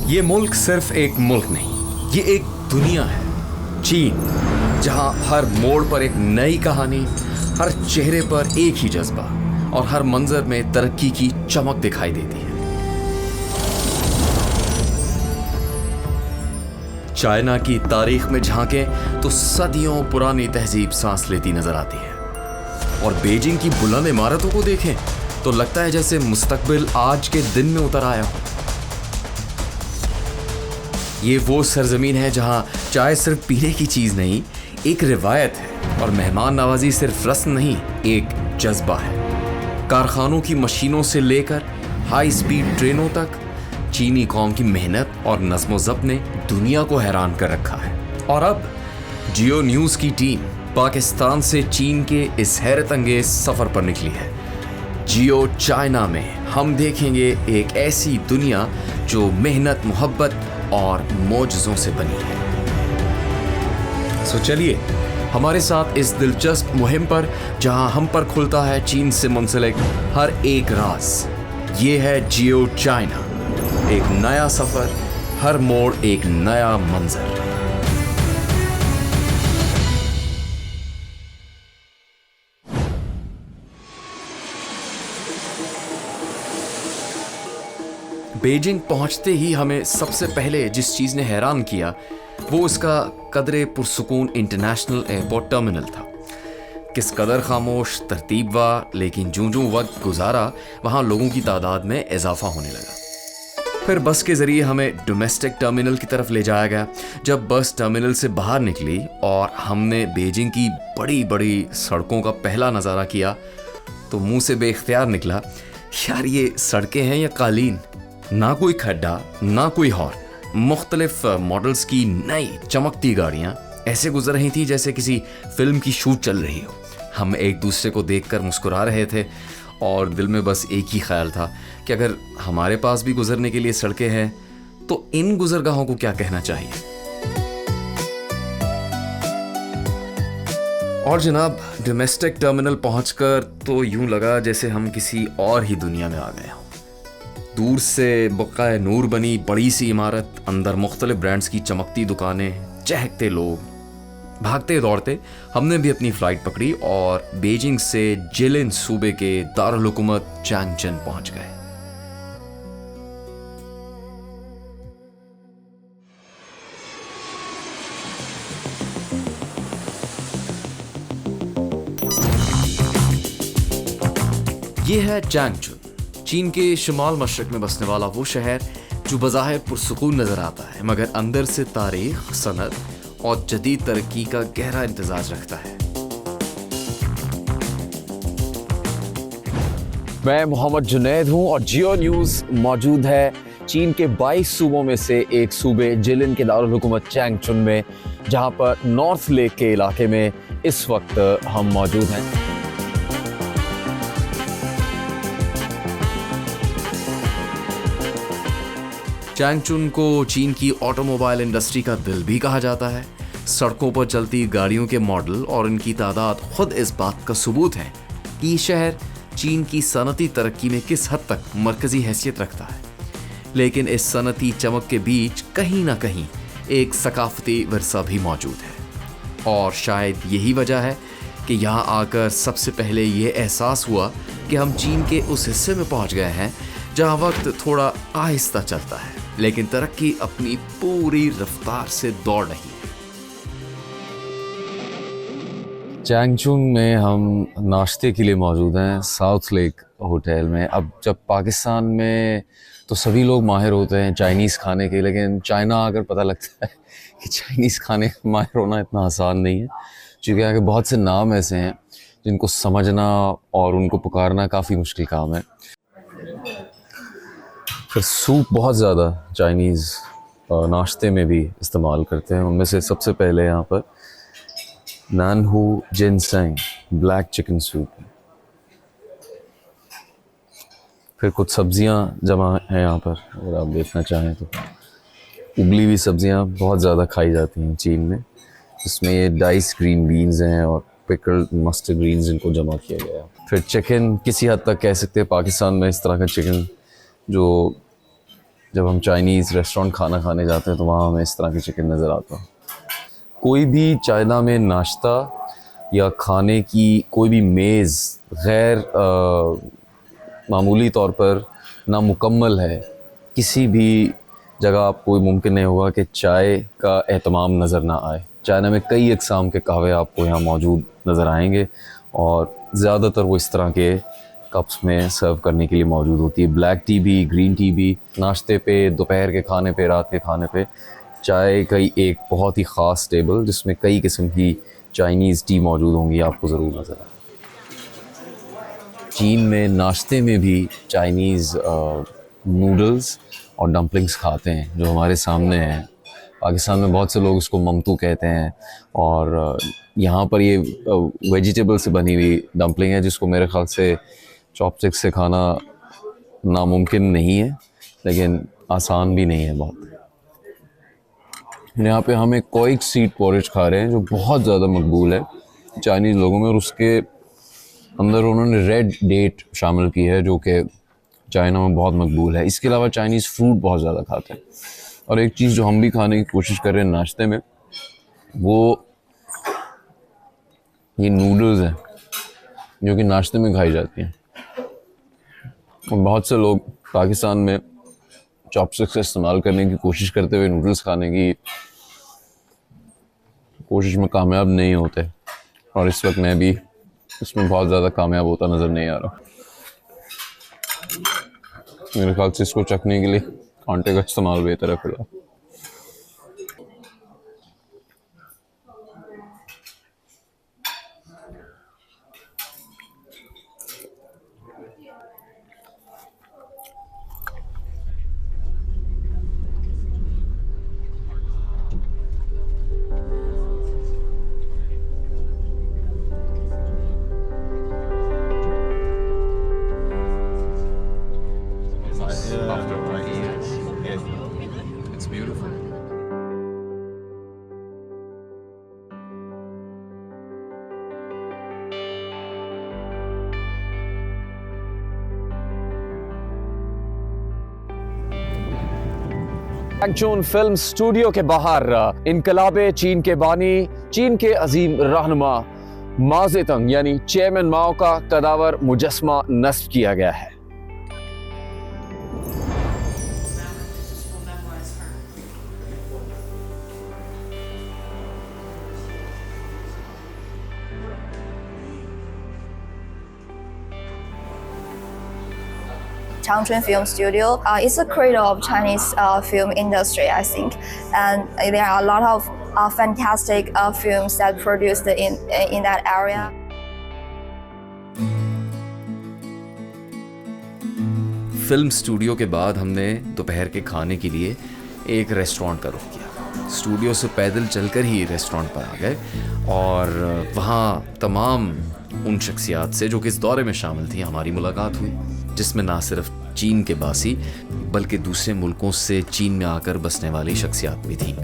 ये मुल्क सिर्फ एक मुल्क नहीं, ये एक दुनिया है। चीन, जहाँ हर मोड़ पर एक नई कहानी, हर चेहरे पर एक ही जज्बा और हर मंजर में तरक्की की चमक दिखाई देती है। चाइना की तारीख में झांकें तो सदियों पुरानी तहजीब सांस लेती नजर आती है, और बीजिंग की बुलंद इमारतों को देखें तो लगता है जैसे मुस्तकबिल आज के दिन में उतर आया हो। ये वो सरजमीन है जहां चाय सिर्फ पीने की चीज नहीं, एक रिवायत है, और मेहमान नवाजी सिर्फ रस्म नहीं, एक जज्बा है। कारखानों की मशीनों से लेकर हाई स्पीड ट्रेनों तक चीनी कौम की मेहनत और नज़्म-ओ-ज़ब्त ने दुनिया को हैरान कर रखा है। और अब जियो न्यूज़ की टीम पाकिस्तान से चीन के इस हैरत अंगेज सफ़र पर निकली है। जियो चाइना में हम देखेंगे एक ऐसी दुनिया जो मेहनत, मोहब्बत और मौजज़ों से बनी है। सो चलिए हमारे साथ इस दिलचस्प मुहिम पर, जहां हम पर खुलता है चीन से मुंसलिक हर एक राज। ये है जियो चाइना, एक नया सफर, हर मोड़ एक नया मंजर। बीजिंग पहुंचते ही हमें सबसे पहले जिस चीज ने हैरान किया वो उसका कदरे पुरसुकून इंटरनेशनल एयरपोर्ट टर्मिनल था। किस कदर खामोश, तरतीबवा, लेकिन जूं-जूं वक्त गुजारा वहां लोगों की तादाद में इजाफा होने लगा। फिर बस के जरिए हमें डोमेस्टिक टर्मिनल की तरफ ले जाया गया। जब बस टर्मिनल से बाहर निकली और हमने बीजिंग की बड़ी बड़ी सड़कों का पहला नज़ारा किया तो मुंह से बेख्तियार निकला, यार ये सड़कें हैं या कालीन। ना कोई खड्डा, ना कोई हॉर्न, मुख्तलिफ मॉडल्स की नई चमकती गाड़ियाँ ऐसे गुजर रही थी जैसे किसी फिल्म की शूट चल रही हो। हम एक दूसरे को देखकर मुस्कुरा रहे थे और दिल में बस एक ही ख्याल था कि अगर हमारे पास भी गुजरने के लिए सड़कें हैं तो इन गुजरगाहों को क्या कहना चाहिए। और जनाब, डोमेस्टिक टर्मिनल पहुंचकर तो यूं लगा जैसे हम किसी और ही दुनिया में आ गए हों। दूर से बक़ाए नूर बनी बड़ी सी इमारत, अंदर मुख्तलिफ ब्रांड्स की चमकती दुकानें, चहकते लोग। भागते दौड़ते हमने भी अपनी फ़्लाइट पकड़ी और बीजिंग से जिलिन सूबे के दारुल हुकूमत चैंगचन पहुंच गए। ये है चैंगचन, चीन के शुमाल मशरक में बसने वाला वो शहर जो बज़ाहिर पुरसुकून नजर आता है, मगर अंदर से तारीख, सनत और जदीद तरक्की का गहरा इंतज़ाज रखता है। मैं मोहम्मद जुनैद हूं और जियो न्यूज़ मौजूद है चीन के 22 सूबों में से एक सूबे जिलिन के दारुल हुकूमत चैंगचन में, जहां पर नॉर्थ लेक के इलाके में इस वक्त हम मौजूद हैं। चैंगचन को चीन की ऑटोमोबाइल इंडस्ट्री का दिल भी कहा जाता है। सड़कों पर चलती गाड़ियों के मॉडल और इनकी तादाद खुद इस बात का सबूत है कि ये शहर चीन की सनती तरक्की में किस हद तक मरकजी हैसियत रखता है। लेकिन इस सनती चमक के बीच कहीं ना कहीं एक सकाफती विरसा भी मौजूद है, और शायद यही वजह है कि यहाँ आकर सबसे पहले ये एहसास हुआ कि हम चीन के उस हिस्से में पहुँच गए हैं जहाँ वक्त थोड़ा आहिस्ता चलता है, लेकिन तरक्की अपनी पूरी रफ्तार से दौड़ रही है। चैंगचन में हम नाश्ते के लिए मौजूद हैं साउथ लेक होटल में। अब जब पाकिस्तान में तो सभी लोग माहिर होते हैं चाइनीज़ खाने के, लेकिन चाइना आकर पता लगता है कि चाइनीज़ खाने का माहिर होना इतना आसान नहीं है, क्योंकि आगे बहुत से नाम ऐसे हैं जिनको समझना और उनको पुकारना काफ़ी मुश्किल काम है। फिर सूप बहुत ज़्यादा चाइनीज़ नाश्ते में भी इस्तेमाल करते हैं। उनमें से सबसे पहले यहाँ पर नानहू जिनसेंग ब्लैक चिकन सूप है। फिर कुछ सब्जियाँ जमा हैं यहाँ पर, अगर आप देखना चाहें तो उबली हुई सब्जियाँ बहुत ज़्यादा खाई जाती हैं चीन में, जिसमें ये डाइस ग्रीन बीन्स हैं और पिकल्ड मस्टर्ड ग्रीन्स, इनको जमा किया गया है। फिर चिकन किसी हद तक कह सकते हैं पाकिस्तान में इस तरह का चिकन जो जब हम चाइनीज़ रेस्टोरेंट खाना खाने जाते हैं तो वहाँ हमें इस तरह के चिकन नज़र आता है। कोई भी चाइना में नाश्ता या खाने की कोई भी मेज़ गैर मामूली तौर पर नामुकम्मल है। किसी भी जगह आपको मुमकिन नहीं होगा कि चाय का एहतमाम नज़र ना आए। चाइना में कई अक़साम के कहवे आपको यहाँ मौजूद नज़र आएंगे और ज़्यादातर वो इस तरह के कप्स में सर्व करने के लिए मौजूद होती है। ब्लैक टी भी, ग्रीन टी भी, नाश्ते पे, दोपहर के खाने पे, रात के खाने पे चाय का एक बहुत ही ख़ास टेबल जिसमें कई किस्म की चाइनीज़ टी मौजूद होंगी आपको ज़रूर नज़र आए। चीन में नाश्ते में भी चाइनीज़ नूडल्स और डम्पलिंग्स खाते हैं जो हमारे सामने हैं। पाकिस्तान में बहुत से लोग इसको ममतू कहते हैं और यहाँ पर ये वेजिटेबल से बनी हुई डम्पलिंग है जिसको मेरे ख़्याल से चॉपस्टिक से खाना नामुमकिन नहीं है लेकिन आसान भी नहीं है बहुत। यहाँ पे हम एक कोइक सीड पोरिज खा रहे हैं जो बहुत ज़्यादा मकबूल है चाइनीज़ लोगों में और उसके अंदर उन्होंने रेड डेट शामिल की है जो कि चाइना में बहुत मकबूल है। इसके अलावा चाइनीज़ फ्रूट बहुत ज़्यादा खाते हैं और एक चीज़ जो हम भी खाने की कोशिश कर रहे हैं नाश्ते में वो ये नूडल्स हैं जो कि नाश्ते में खाई जाती हैं। और बहुत से लोग पाकिस्तान में चॉपस्टिक्स का इस्तेमाल करने की कोशिश करते हुए नूडल्स खाने की कोशिश में कामयाब नहीं होते और इस वक्त मैं भी इसमें बहुत ज़्यादा कामयाब होता नज़र नहीं आ रहा। मेरे ख्याल से इसको चखने के लिए कांटे का इस्तेमाल बेहतर है फिलहाल। It's beautiful. चैंगचून फिल्म स्टूडियो के बाहर इनकलाबे चीन के बानी, चीन के अजीम रहनुमा माओ ज़ेतुंग यानी चेयरमैन माओ का कदावर मुजस्मा नस्ब किया गया है। Changchun Film Studio is a cradle of Chinese film industry, I think, and there are a lot of fantastic films that produced in that area. Film studio के बाद हमने दोपहर के खाने के लिए एक रेस्टोरेंट का रुख किया। स्टूडियो से पैदल चलकर ही रेस्टोरेंट पर आ गए और वहाँ तमाम उन शख्सियात से जो कि इस दौरे में शामिल थी हमारी मुलाकात हुई, जिसमें ना सिर्फ चीन के बासी बल्कि दूसरे मुल्कों से चीन में आकर बसने वाली शख्सियात भी थीं,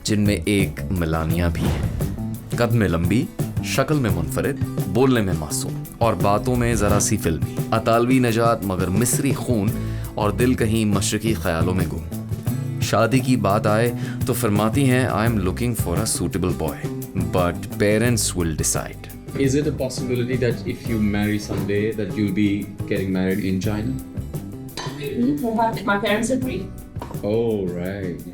जिनमें एक मिलानिया भी है। कद में लंबी, शक्ल में मुनफरिद, बोलने में मासूम और बातों में ज़रा सी फिल्मी, अतालवी नजात मगर मिस्री खून और दिल कहीं मशरकी ख्यालों में गुम। शादी की बात आए तो फरमाती हैं I am looking for a suitable boy but parents will decide. Is it a possibility that if you marry someday that you'll be getting married in China? My parents agree. Oh, right.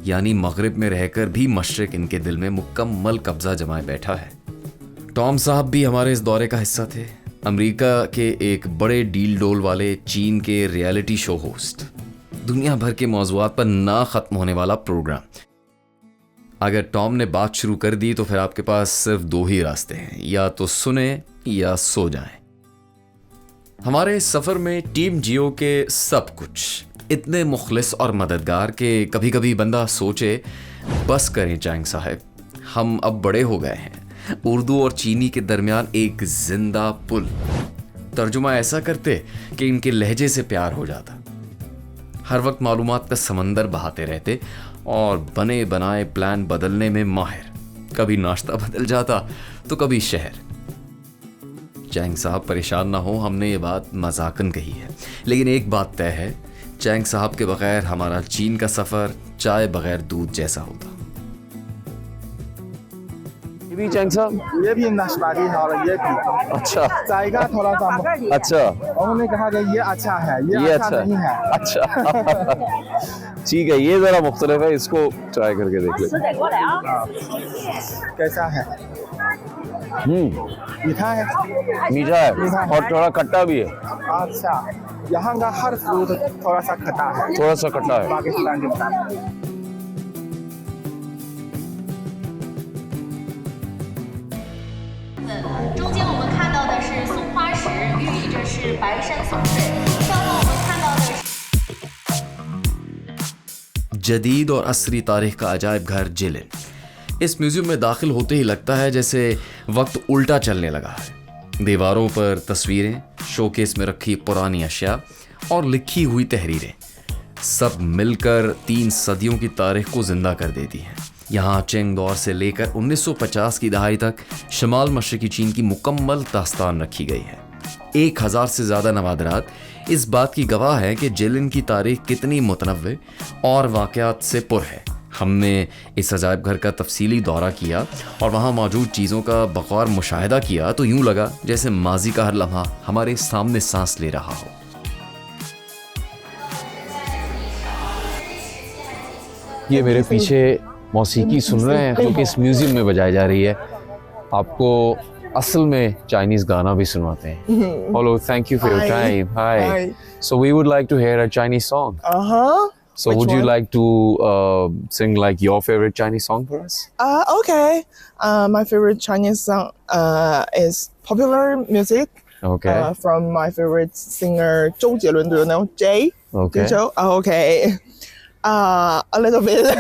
यानी मगरिब में रहकर भी मशरिक इनके दिल में मुकम्मल कब्जा जमाए बैठा है। टॉम साहब भी हमारे इस दौरे का हिस्सा थे। अमेरिका के एक बड़े डील डोल वाले चीन के रियलिटी शो होस्ट, दुनिया भर के मौज़ूआत पर ना ख़त्म होने वाला प्रोग्राम। अगर टॉम ने बात शुरू कर दी तो फिर आपके पास सिर्फ दो ही रास्ते हैं, या तो सुने या सो जाएं। हमारे इस सफ़र में टीम जियो के सब कुछ इतने मुखलिस और मददगार के कभी कभी बंदा सोचे बस करें चैंग साहब, हम अब बड़े हो गए हैं। उर्दू और चीनी के दरमियान एक जिंदा पुल। तर्जुमा ऐसा करते कि इनके लहजे से प्यार हो जाता। हर वक्त मालूमात का समंदर बहाते रहते और बने बनाए प्लान बदलने में माहिर। कभी नाश्ता बदल जाता तो कभी शहर। चैंग साहब परेशान ना हो, हमने ये बात मजाकन कही है, लेकिन एक बात तय है, चैंग साहब के बगैर हमारा चीन का सफ़र चाय बगैर दूध जैसा होता। ये भी चैंग साहब? ये भी नाशपाती है और ये भी अच्छा जाएगा थोड़ा सा। अच्छा, उन्होंने कहा कि ये अच्छा है, ये अच्छा नहीं है। अच्छा ठीक है, ये जरा मुख्तलिफ है, इसको ट्राई करके देख लेते। कैसा है? मीठा है? मीठा है और थोड़ा खट्टा भी है। अच्छा, यहाँ का हर फ्रूट थोड़ा सा खट्टा है, थोड़ा सा खट्टा है। पाकिस्तान के मुताबिक। 中间我们看到的是松花石，寓意着是白山松水。上方我们看到的是 जदीद और असरी तारीख का अजायब घर जिलिन। इस म्यूजियम में दाखिल होते ही लगता है जैसे वक्त उल्टा चलने लगा है। दीवारों पर तस्वीरें, शोकेस में रखी पुरानी अशिया और लिखी हुई तहरीरें सब मिलकर 3 सदियों की तारीख को जिंदा कर देती हैं। यहाँ चेंग दौर से लेकर 1950 की दहाई तक शमाल मशरकी चीन की मुकम्मल दास्तान रखी गई है। 1000 से ज़्यादा नवादरात इस बात की गवाह है कि जिलिन की तारीख कितनी मुतनव्वे और वाक़यात से पुर है। हमने इस अजायब घर का तफसीली दौरा किया और वहाँ मौजूद चीज़ों का बग़ौर मुशाहिदा किया तो यूँ लगा जैसे माजी का हर लम्हा हमारे सामने सांस ले रहा हो। ये मेरे पीछे मौसीकी सुन रहे हैं जो कि इस म्यूजियम में बजाई जा रही है। आपको असल में चाइनीज गाना भी सुनवाते हैं। Hello, thank you for your time. Hi, so we would like to hear a Chinese song. So Which would you one? like to sing like your favorite Chinese song for us? Okay. My favorite Chinese song is popular music. Okay. From my favorite singer Zhou Jielun. Do you know Jay? Okay. Zhou? Okay. A little bit.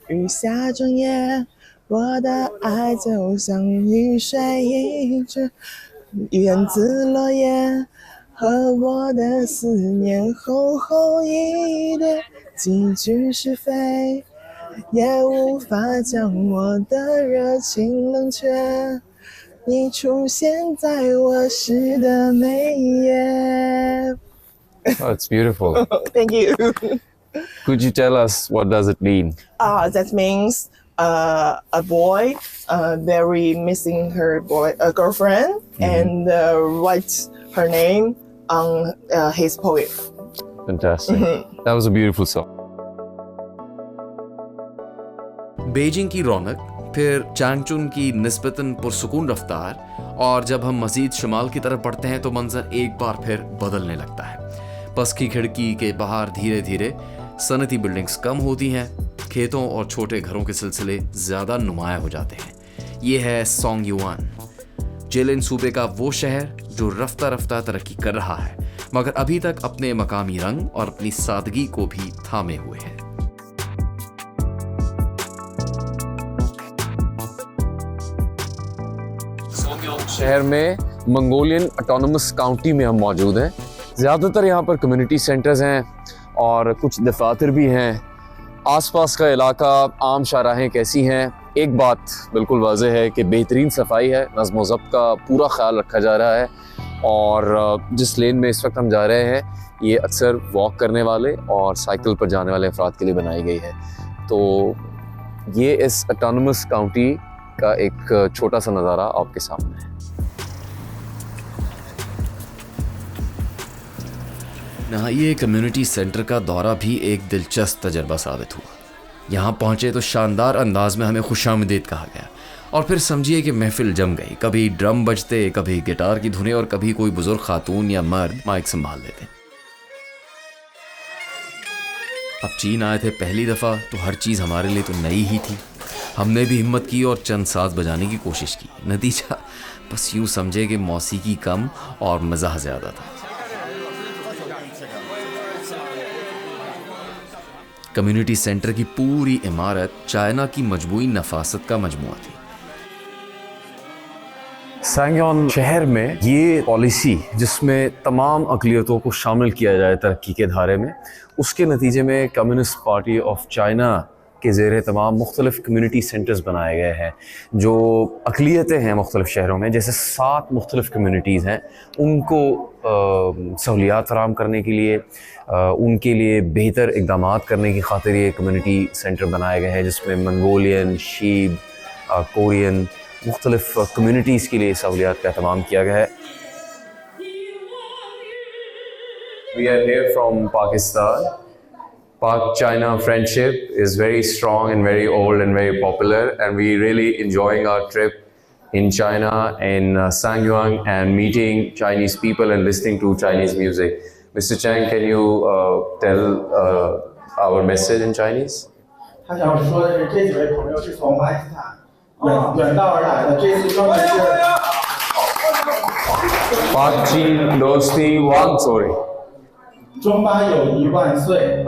雨下整夜，我的爱就像雨水一直源自落叶。和我的思念厚厚一叠，几句是非，也无法将我的热情冷却。你出现在我诗的每一页。 Oh, it's beautiful. Thank you. Could you tell us what does it mean? That means a boy very missing her girlfriend and writes her name on his poem. Fantastic. That was a beautiful song. Beijing की रौनक, फिर चैंगचुन की निस्बतन पुरसुकून रफ्तार और जब हम मज़ीद शुमाल की तरफ बढ़ते हैं तो मंजर एक बार फिर बदलने लगता है। बस की खिड़की के बाहर धीरे धीरे सनती बिल्डिंग्स कम होती हैं, खेतों और छोटे घरों के सिलसिले ज़्यादा नुमाया हो जाते हैं। ये है सोंगयुआन, जिलिन सूबे का वो शहर जो रफ्ता रफ्ता तरक्की कर रहा है मगर अभी तक अपने मकामी रंग और अपनी सादगी को भी थामे हुए है। शहर में मंगोलियन ऑटोनमस काउंटी में हम मौजूद हैं। ज़्यादातर यहाँ पर कम्युनिटी सेंटर्स हैं और कुछ दफातर भी हैं। आसपास का इलाका, आम शाहराहें कैसी हैं? एक बात बिल्कुल वाज़ेह है कि बेहतरीन सफाई है, नज़्म व ज़ब्त का पूरा ख्याल रखा जा रहा है और जिस लेन में इस वक्त हम जा रहे हैं ये अक्सर वॉक करने वाले और साइकिल पर जाने वाले अफराद के लिए बनाई गई है। तो ये इस ऑटोनमस काउंटी का एक छोटा सा नज़ारा आपके सामने है। नहाइए कम्युनिटी सेंटर का दौरा भी एक दिलचस्प तजर्बा साबित हुआ। यहाँ पहुँचे तो शानदार अंदाज में हमें खुशामदीद कहा गया और फिर समझिए कि महफिल जम गई। कभी ड्रम बजते, कभी गिटार की धुनें और कभी कोई बुजुर्ग खातून या मर्द माइक संभाल लेते। अब चीन आए थे पहली दफ़ा तो हर चीज़ हमारे लिए तो नई ही थी। हमने भी हिम्मत की और चंद साज बजाने की कोशिश की। नतीजा बस यूँ समझे कि मौसीकी कम और मज़ा ज़्यादा था। कम्युनिटी सेंटर की पूरी इमारत चाइना की मजमूई नफासत का मजमुआ थी। सांगयोन शहर में ये पॉलिसी जिसमें तमाम अक़लियतों को शामिल किया जाए तरक्की के धारे में, उसके नतीजे में कम्युनिस्ट पार्टी ऑफ चाइना के ज़ेर तमाम मुख्तलिफ़ कम्यूनिटी सेंटर्स बनाए गए हैं। जो अक़लियतें हैं मुख्तलिफ़ शहरों में, जैसे 7 मुख्तलिफ़ कम्यूनिटीज़ हैं, उनको सहूलियात फ़राहम करने के लिए, उनके लिए बेहतर इक़दामात करने की खातिर ये कम्यूनिटी सेंटर बनाए गए हैं, जिसमें मंगोलियन, शीब, कोरियन मुख्तलिफ़ कम्यूनिटीज़ के लिए सहूलियात का एहतमाम किया गया है। We are here from Pakistan. Pak-China friendship is very strong and very old and very popular, and we really enjoying our trip in China, in Sangyuan, and meeting Chinese people and listening to Chinese music. Mr. Chang, can you tell our message in Chinese? 他想说的是，这几位朋友是从巴基斯坦远道而来的，这次专门是 Pak-Chin Dosti Wang Sorry. 中巴友谊万岁。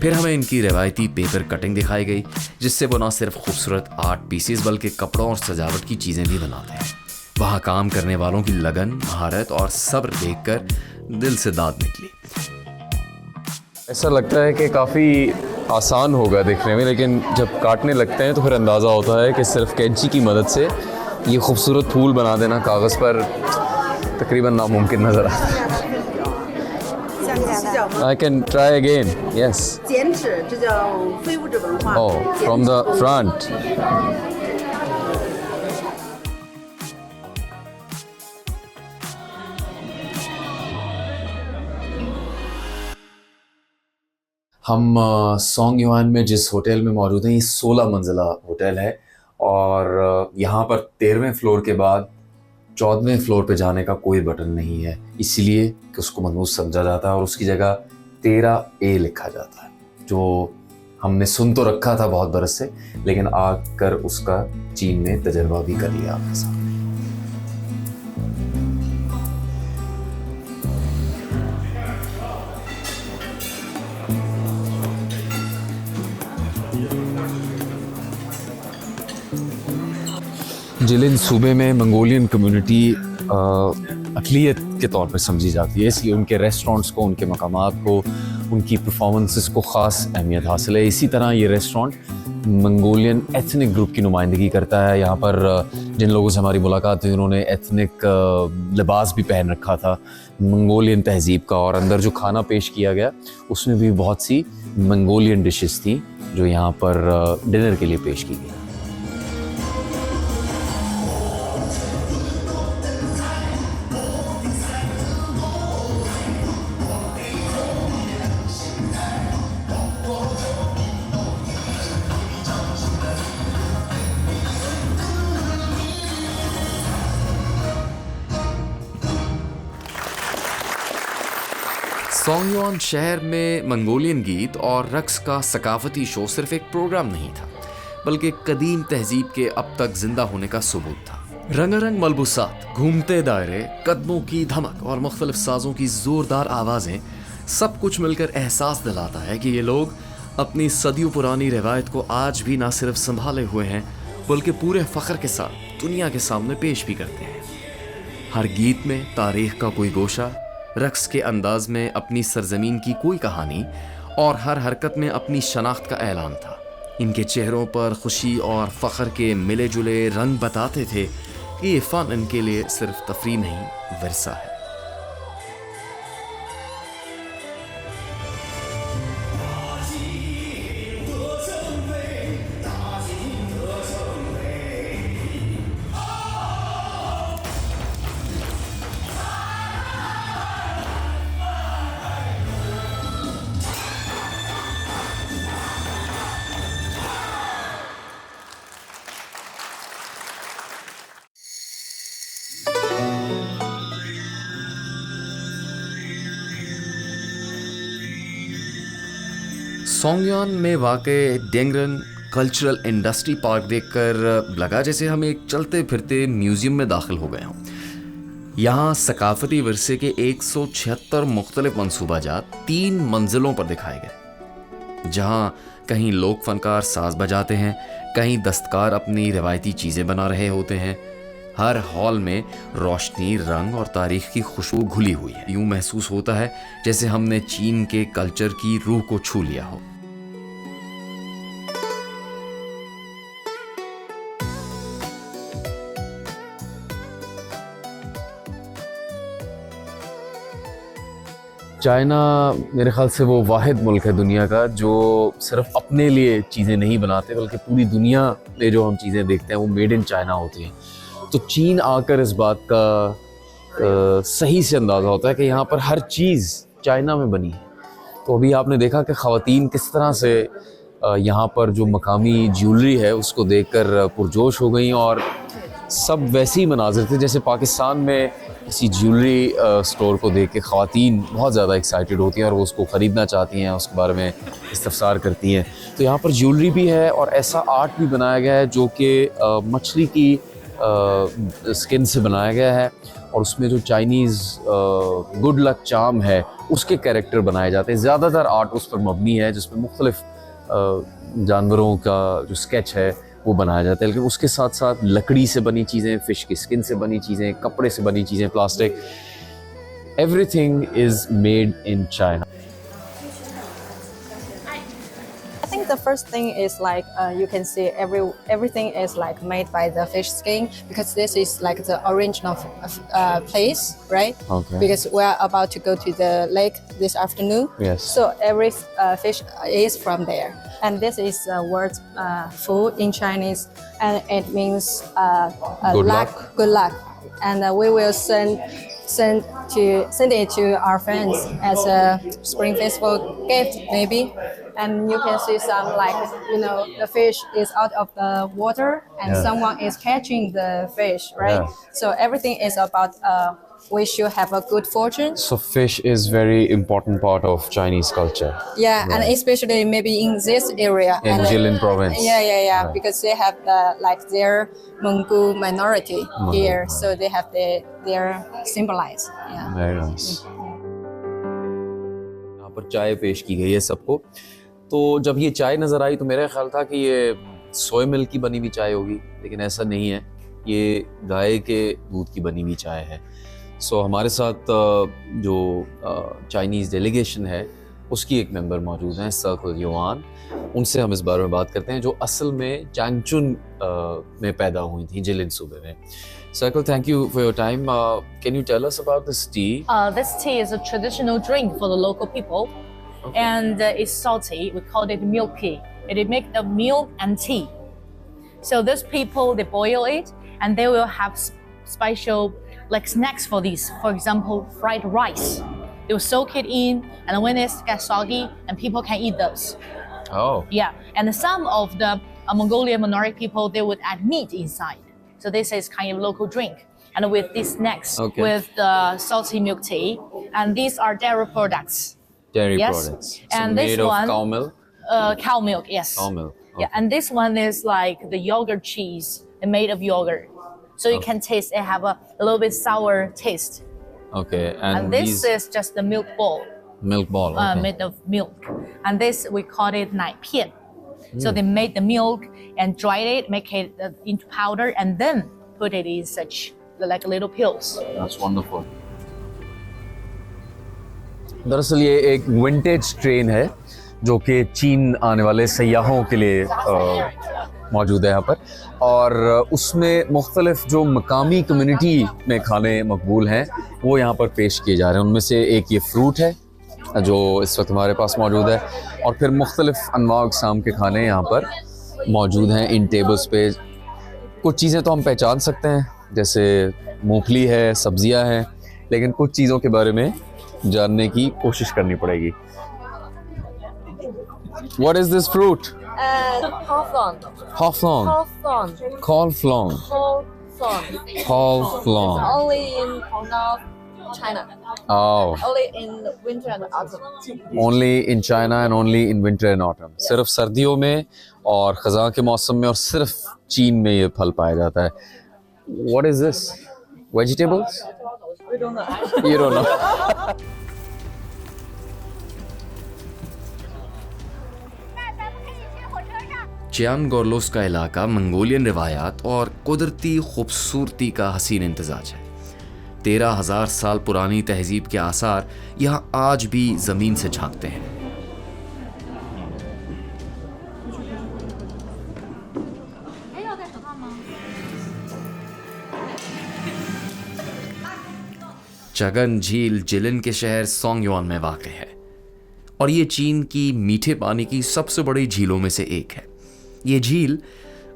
फिर हमें इनकी रवायती paper cutting दिखाई गई, जिससे वो न सिर्फ खूबसूरत आर्ट पीसेस बल्कि कपड़ों और सजावट की चीज़ें भी बनाते हैं। वहाँ काम करने वालों की लगन, महारत और सब्र देखकर दिल से दाद निकली। ऐसा लगता है कि काफ़ी आसान होगा देखने में, लेकिन जब काटने लगते हैं तो फिर अंदाज़ा होता है कि सिर्फ कैंची की मदद से ये खूबसूरत फूल बना देना कागज़ पर तकरीबन नामुमकिन नज़र आता है। I can try again. Yes. 剪纸，这叫非物质文化。 Oh, from the front. हम सोंगयुआन में जिस होटल में मौजूद हैं, ये 16 मंजिला होटल है और यहाँ पर 13वें फ्लोर के बाद 14वें फ्लोर पे जाने का कोई बटन नहीं है, इसलिए कि उसको मनहूस समझा जाता है और उसकी जगह 13A लिखा जाता है, जो हमने सुन तो रखा था बहुत बरस से, लेकिन आकर उसका चीन में तजर्बा भी कर लिया आपके सामने। जिलिन सूबे में मंगोलियन कम्युनिटी अक़लियत के तौर पर समझी जाती है, इसलिए उनके रेस्टोरेंट्स को, उनके मकामात को, उनकी परफॉर्मेंसेस को ख़ास अहमियत हासिल है। इसी तरह ये रेस्टोरेंट मंगोलियन एथनिक ग्रुप की नुमाइंदगी करता है। यहाँ पर जिन लोगों से हमारी मुलाकात हुई, उन्होंने एथनिक लिबास भी पहन रखा था मंगोलियन तहज़ीब का, और अंदर जो खाना पेश किया गया उसमें भी बहुत सी मंगोलियन डिशेस थी जो यहाँ पर डिनर के लिए पेश की गई। सोंगयुआन शहर में मंगोलियन गीत और रक्स का सकाफती शो सिर्फ एक प्रोग्राम नहीं था, बल्कि कदीम तहजीब के अब तक जिंदा होने का सबूत था। रंगारंग मलबूसात, घूमते दायरे, कदमों की धमक और मुख्तलिफ साजों की जोरदार आवाज़ें, सब कुछ मिलकर एहसास दिलाता है कि ये लोग अपनी सदियों पुरानी रवायत को आज भी ना सिर्फ संभाले हुए हैं, बल्कि पूरे फ़ख्र के साथ दुनिया के सामने पेश भी करते हैं। हर गीत में तारीख़ का कोई गोशा, रक्स के अंदाज में अपनी सरजमीन की कोई कहानी और हर हरकत में अपनी शनाख्त का ऐलान था। इनके चेहरों पर खुशी और फ़ख्र के मिले जुले रंग बताते थे कि ये फ़न इनके लिए सिर्फ तफरीह नहीं, विरसा है। सोंगयुआन में वाक़े डेंगरन कल्चरल इंडस्ट्री पार्क देखकर लगा जैसे हम एक चलते फिरते म्यूज़ियम में दाखिल हो गए हों। यहाँ सकाफती विरसे के 176 मुख्तलिफ मंसूबाजात 3 मंजिलों पर दिखाए गए, जहाँ कहीं लोक फनकार साज बजाते हैं, कहीं दस्तकार अपनी रवायती चीज़ें बना रहे होते हैं। हर हॉल में रोशनी, रंग और तारीख की खुशबू घुली हुई है। यूं महसूस होता है जैसे हमने चीन के कल्चर की रूह को छू लिया हो। चाइना मेरे ख्याल से वो वाहिद मुल्क है दुनिया का जो सिर्फ अपने लिए चीज़ें नहीं बनाते, बल्कि पूरी दुनिया में जो हम चीज़ें देखते हैं वो मेड इन चाइना होती हैं। तो चीन आकर इस बात का सही से अंदाज़ा होता है कि यहाँ पर हर चीज़ चाइना में बनी है। तो अभी आपने देखा कि ख़वातीन किस तरह से यहाँ पर जो मकामी ज्वेलरी है उसको देखकर पुरजोश हो गई, और सब वैसे ही मनाजिर थे जैसे पाकिस्तान में किसी ज्वेलरी स्टोर को देख के ख़वातीन बहुत ज़्यादा एक्साइटेड होती हैं और वो उसको ख़रीदना चाहती हैं, उसके बारे में इस्तफसार करती हैं। तो यहाँ पर ज्वेलरी भी है और ऐसा आर्ट भी बनाया गया है जो कि मछली की स्किन से बनाया गया है, और उसमें जो चाइनीज़ गुड लक चार्म है उसके कैरेक्टर बनाए जाते हैं। ज़्यादातर आर्ट उस पर मबनी है जिसमें मुख्तलिफ जानवरों का जो स्केच है वो बनाया जाता है, लेकिन उसके साथ साथ लकड़ी से बनी चीज़ें, फ़िश की स्किन से बनी चीज़ें, कपड़े से बनी चीज़ें, plastic, everything is made in China. I think the first thing is like you can see everything is like made by the fish skin, because this is like the original place, right? Okay. Because we are about to go to the lake this afternoon. Yes. So every fish is from there, and this is the word "fu" in Chinese, and it means Good luck. Good luck, and we will send it to our friends as a Spring Festival gift, maybe. And you can see some, like, the fish is out of the water and someone is catching the fish, right? Yeah. So everything is about we should have a good fortune. So fish is very important part of Chinese culture. Yeah, and especially maybe in this area. In Jilin province. Yeah. Because they have their Mongol minority here, so they have their symbolize. Yeah. Very nice. यहाँ पर चाय पेश की गई है सबको। तो जब ये चाय नज़र आई तो मेरा ख्याल था कि ये सोया मिल्क की बनी हुई चाय होगी, लेकिन ऐसा नहीं है, ये गाय के दूध की बनी हुई चाय है। सो हमारे साथ जो चाइनीज़ डेलीगेशन है उसकी एक मेंबर मौजूद हैं, सर्कल युआन। उनसे हम इस बारे में बात करते हैं, जो असल में चैंगचुन में पैदा हुई थी, जिलिन सूबे में। Circle, thank you for your time. Can you tell us about this tea? This tea is a traditional drink for the local people, and it's salty. We call it milk tea. It make the milk and tea. So those people, they boil it, and they will have special snacks for these. For example, fried rice. They will soak it in, and when it gets soggy, and people can eat those. Oh. Yeah, and some of the Mongolian minority people, they would add meat inside. So this is kind of local drink. And with these snacks, with the salty milk tea, and these are dairy products. Dairy products. So And made this of one, cow milk? Cow milk, yes. Cow milk. Okay. Yeah, and this one is like the yogurt cheese made of yogurt. So you can taste it have a little bit sour taste. Okay. And this is just the milk ball. Milk ball. Okay. Made of milk. And this, we call it nai pian. So they made the milk and dried it, make it into powder, and then put it in such like little pills. That's wonderful. दरअसल ये एक vintage train है जो कि चीन आने वाले सयाहों के लिए मौजूद है यहाँ पर, और उसमें मुख्तलिफ जो मकामी कम्युनिटी में खाने मकबूल हैं वो यहाँ पर पेश किए जा रहे हैं। उनमें से एक ये फ्रूट है जो इस वक्त हमारे पास मौजूद है, और फिर मुख्तलिफ अनवा अक़साम के खाने यहाँ पर मौजूद हैं इन टेबल्स पे। कुछ चीज़ें तो हम पहचान सकते हैं, जैसे मूंगफली है, सब्जियां हैं, लेकिन कुछ चीज़ों के बारे में जानने की कोशिश करनी पड़ेगी। What is this fruit? Hawthorn. Hawthorn. Hawthorn. Cauliflower. Hawthorn. Cauliflower. Only in North China. Oh. Only in winter and autumn. Only in China and only in winter and autumn. सिर्फ सर्दियों में और ख़ज़ां के मौसम में, और सिर्फ चीन में ये फल पाया जाता है। What is this? Vegetables? We don't know. You don't know. चियानगोरलोस का इलाका मंगोलियन रिवायात और कुदरती खूबसूरती का हसीन इम्तजाज है। 13,000 साल पुरानी तहजीब के आसार यहाँ आज भी ज़मीन से झांकते हैं। चगन झील जिलिन के शहर सोंगयोन में वाक़ है और ये चीन की मीठे पानी की सबसे बड़ी झीलों में से एक है। ये झील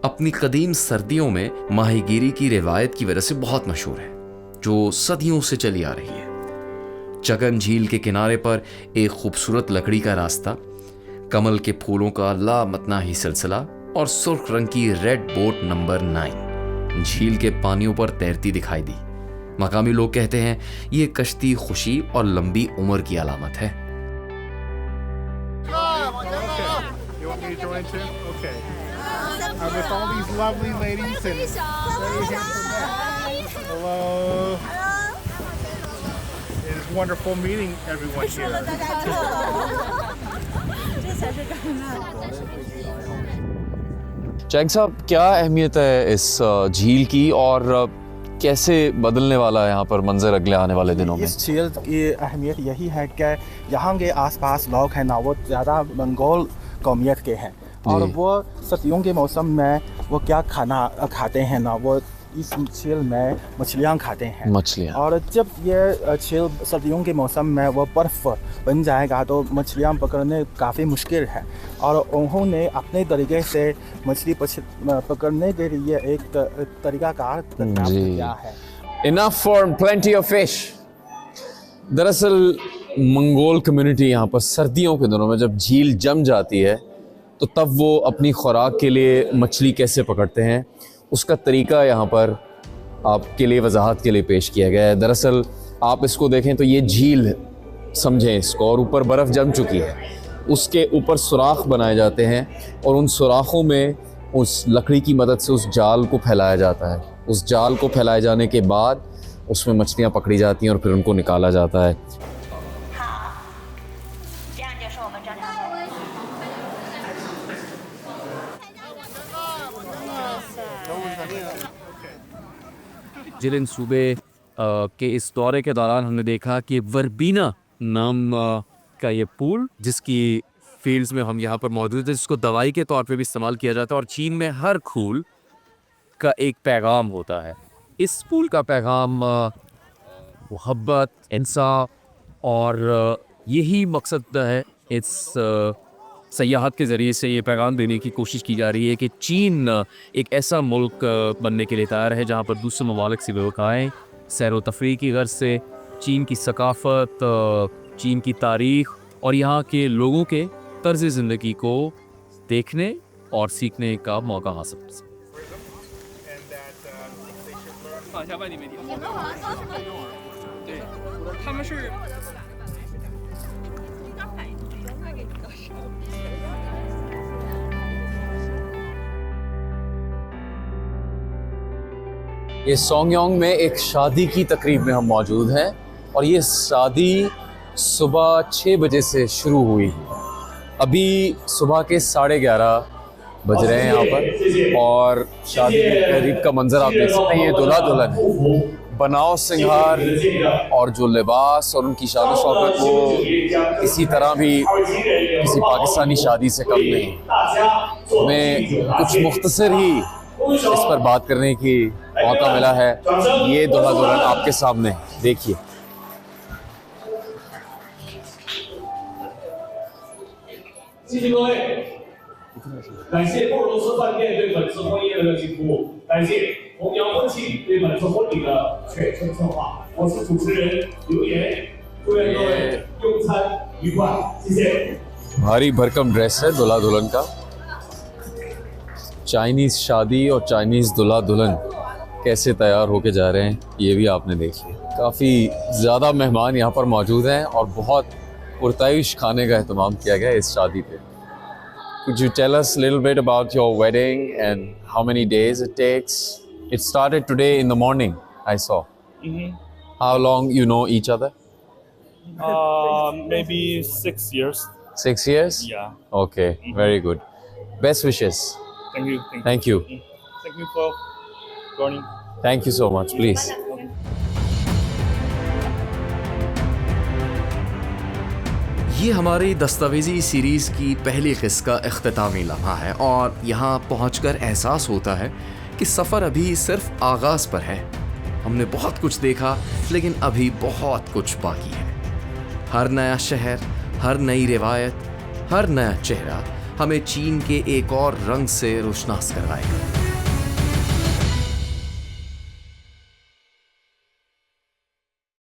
अपनी कदीम सर्दियों में माहीगीरी की रिवायत की वजह से बहुत मशहूर है, जो सदियों से चली आ रही है। चगन झील के किनारे पर एक खूबसूरत लकड़ी का रास्ता, कमल के फूलों का लामतनाही सिलसिला और सुर्ख रंग की रेड बोट नंबर 9 झील के पानियों पर तैरती दिखाई दी। मकामी लोग कहते हैं ये कश्ती खुशी और लंबी उम्र की अलामत है। With all these lovely ladies and very handsome men. Hello. It is wonderful meeting everyone here. Chang साहब, क्या अहमियत है इस झील की और कैसे बदलने वाला है यहाँ पर मंजर अगले आने वाले दिनों में? इस झील की अहमियत यही है कि यहाँ के आसपास लोग हैं ना, वो ज़्यादा मंगोल कौमियत के हैं और वो सर्दियों के मौसम में वो क्या खाना खाते हैं ना, वो इस झील में मछलियाँ खाते हैं। मछलियाँ। और जब ये झील सर्दियों के मौसम में वो बर्फ़ बन जाएगा तो मछलियाँ पकड़ने काफ़ी मुश्किल है और उन्होंने अपने तरीके से मछली पकड़ने के लिए एक तरीक़ाकार प्राप्त किया है। Enough for plenty of fish. दरअसल मंगोल कम्युनिटी यहाँ पर सर्दियों के दिनों में जब झील जम जाती है तो तब वो अपनी खुराक के लिए मछली कैसे पकड़ते हैं उसका तरीका यहाँ पर आपके लिए वजाहत के लिए पेश किया गया है। दरअसल आप इसको देखें तो ये झील समझें इसको, और ऊपर बर्फ़ जम चुकी है, उसके ऊपर सुराख बनाए जाते हैं और उन सुराखों में उस लकड़ी की मदद से उस जाल को फैलाया जाता है। उस जाल को फैलाए जाने के बाद उसमें मछलियाँ पकड़ी जाती हैं और फिर उनको निकाला जाता है। जिलिन सूबे के इस दौरे के दौरान हमने देखा कि वर्बीना नाम का ये फूल जिसकी फील्ड्स में हम यहाँ पर मौजूद है, जिसको दवाई के तौर पे भी इस्तेमाल किया जाता है और चीन में हर फूल का एक पैगाम होता है। इस फूल का पैगाम मोहब्बत, इंसाफ और यही मकसद है इस सयाहत के ज़रिए से ये पैगाम देने की कोशिश की जा रही है कि चीन एक ऐसा मुल्क बनने के लिए तैयार है जहाँ पर दूसरे ममालिक से लोग आएँ सैर व तफरीह की गर्ज से चीन की सकाफ़त, चीन की तारीख़ और यहाँ के लोगों के तर्ज़ ज़िंदगी को देखने और सीखने का मौका हासिल कर सकें। ये सोंगयोंग में एक शादी की तकरीब में हम मौजूद हैं और ये शादी सुबह 6 बजे से शुरू हुई। अभी सुबह के 11:30 बज रहे हैं यहाँ पर और शादी के तकरीब का मंजर आप देख सकते हैं। ये दूल्हा दुल्हन है, बनाव सिंगार और जो लिबास और उनकी शादी शौकत वो किसी तरह भी किसी पाकिस्तानी शादी से कम नहीं। हमें कुछ मुख्तसर ही इस पर बात करने की मौका मिला है। ये दूल्हा दुल्हन आपके सामने देखिए। भारी भरकम ड्रेस है दूल्हा दुल्हन का। चाइनीज़ शादी और चाइनीज़ दूल्हा दुल्हन कैसे तैयार होके जा रहे हैं ये भी आपने देख लिया। काफ़ी ज़्यादा मेहमान यहाँ पर मौजूद हैं और बहुत पुरताइश खाने का एहतमाम किया गया है इस शादी पे। Could you tell us a little bit about your wedding and how many days it takes? It started today in the morning, I saw. How long you know each other? Maybe 6 years. 6 years? Yeah. Okay, very good. Best wishes. Thank you. Thank you for joining. Thank you so much. Please. ये हमारी दस्तावेजी series की पहली किस्त का इख्तितामी लम्हा है और यहाँ पहुँचकर एहसास होता है कि सफ़र अभी सिर्फ आगाज़ पर है। हमने बहुत कुछ देखा लेकिन अभी बहुत कुछ बाकी है। हर नया शहर, हर नई रिवायत, हर नया चेहरा हमें चीन के एक और रंग से रोशनास करवाएगा।